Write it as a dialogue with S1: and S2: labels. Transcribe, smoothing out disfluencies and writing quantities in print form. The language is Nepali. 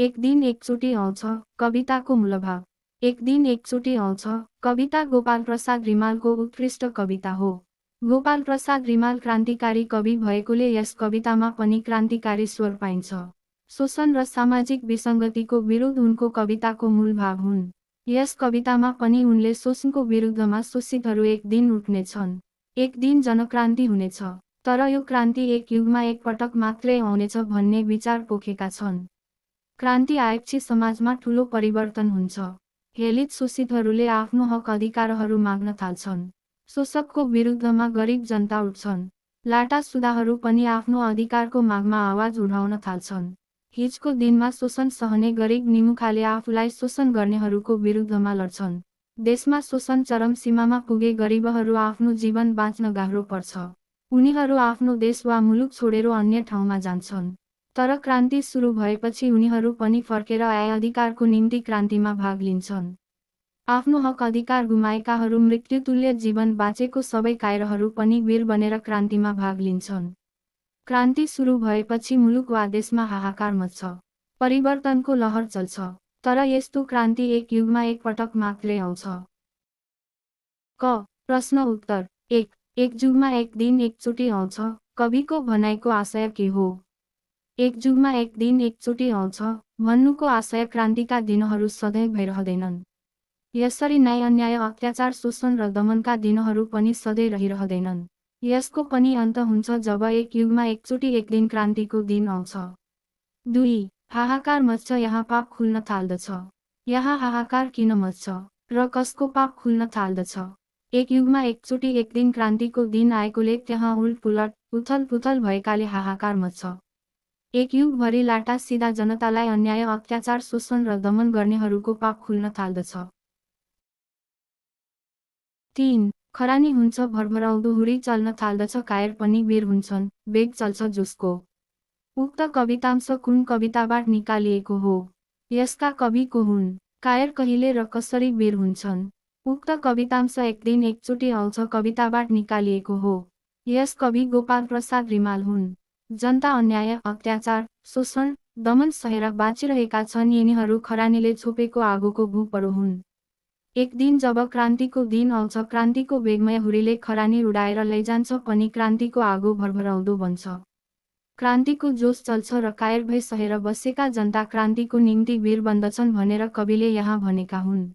S1: एक दिन एकचोटि आउँछ कविताको मूलभाव। एक दिन एकचोटि आउँछ कविता गोपाल प्रसाद रिमालको उत्कृष्ट कविता हो। गोपाल प्रसाद रिमाल क्रान्तिकारी कवि भएकोले यस कवितामा पनि क्रान्तिकारी स्वर पाइन्छ। शोषण र सामाजिक विसङ्गतिको विरुद्ध उनको कविताको मूल भाव हुन्। यस कवितामा पनि उनले शोषणको विरुद्धमा शोषितहरू एक दिन उठ्नेछन्, एक दिन जनक्रान्ति हुनेछ, तर यो क्रान्ति एक युगमा एक पटक मात्रै आउनेछ भन्ने विचार पोखेका छन्। क्रान्ति आएपछि समाजमा ठूलो परिवर्तन हुन्छ। हेलित शोषितहरूले आफ्नो हक अधिकारहरू माग्न थाल्छन्। शोषकको विरुद्धमा गरिब जनता उठ्छन्। लाटा सुदाहरू पनि आफ्नो अधिकारको मागमा आवाज उठाउन थाल्छन्। हिजको दिनमा शोषण सहने गरिब निमुखाले आफूलाई शोषण गर्नेहरूको विरुद्धमा लड्छन्। देशमा शोषण चरम सीमामा पुगे गरिबहरू आफ्नो जीवन बाँच्न गाह्रो पर्छ। उनीहरू आफ्नो देश वा मुलुक छोडेर अन्य ठाउँमा जान्छन्। तर क्रान्ति सुरु भएपछि उनीहरू पनि फर्केर आए अधिकारको निम्ति क्रान्तिमा भाग लिन्छन्। आफ्नो हक अधिकार गुमाएकाहरू मृत्युतुल्य जीवन बाँचेको सबै कायरहरू पनि वीर बनेर क्रान्तिमा भाग लिन्छन्। क्रान्ति सुरु भएपछि मुलुक वा देशमा हाहाकार मच्छ। परिवर्तनको लहर चल्छ। तर यस्तो क्रान्ति एक युगमा एक पटक मात्रै आउँछ। क प्रश्न उत्तर 1 एक जुगमा एक दिन एकचोटि आउँछ कविको भनाइको आशय के हो? एक जुगमा एक दिन एकचोटि आउँछ भन्नुको आशय क्रान्तिका दिनहरू सधैँ भइरहँदैनन्। यसरी न्याय अन्याय अत्याचार शोषण र दमनका दिनहरू पनि सधैँ रहिरहँदैनन्। यसको पनि अन्त हुन्छ जब एक युगमा एकचोटि एक दिन क्रान्तिको दिन आउँछ। 2 हाहाकार मच्छ यहाँ पाप खुल्न थाल्दछ। यहाँ हाहाकार किन मच्छ र कसको पाप खुल्न थाल्दछ? एक युगमा एकचोटि एक दिन क्रान्तिको दिन आएकोले त्यहाँ उलटपुलट उथलपुथल भएकाले हाहाकार मच्छ। एक युगभरि लाटा सिधा जनतालाई अन्याय अत्याचार शोषण र दमन गर्नेहरूको पाप खुल्न थाल्दछ। 3 खरानी हुन्छ भरभराउँदो हुरी चल्न थाल्दछ कायर पनि वीर हुन्छन् वेग चल्छ जोसको। उक्त कवितांश कुन कविताबाट निकालिएको हो? यसका कवि को हुन्? कायर कहिले र कसरी वीर हुन्छन्? उक्त कवितांश एक दिन एकचोटि आउँछ कविताबाट निकालिएको हो। यस कवि गोपाल प्रसाद रिमाल हुन्। जनता अन्याय अत्याचार शोषण दमन सहेर बाँचिरहेका छन्। यिनीहरू खरानीले छोपेको आगोको भूपरो हुन्। एक दिन जब क्रान्तिको दिन आउँछ क्रान्तिको वेगमय हुरीले खरानी उडाएर लैजान्छ पनि क्रान्तिको आगो भरभराउँदो बन्छ। क्रान्तिको जोस चल्छ र कायर भई सहेर बसेका जनता क्रान्तिको निम्ति वीर बन्दछन् भनेर कविले यहाँ भनेका हुन्।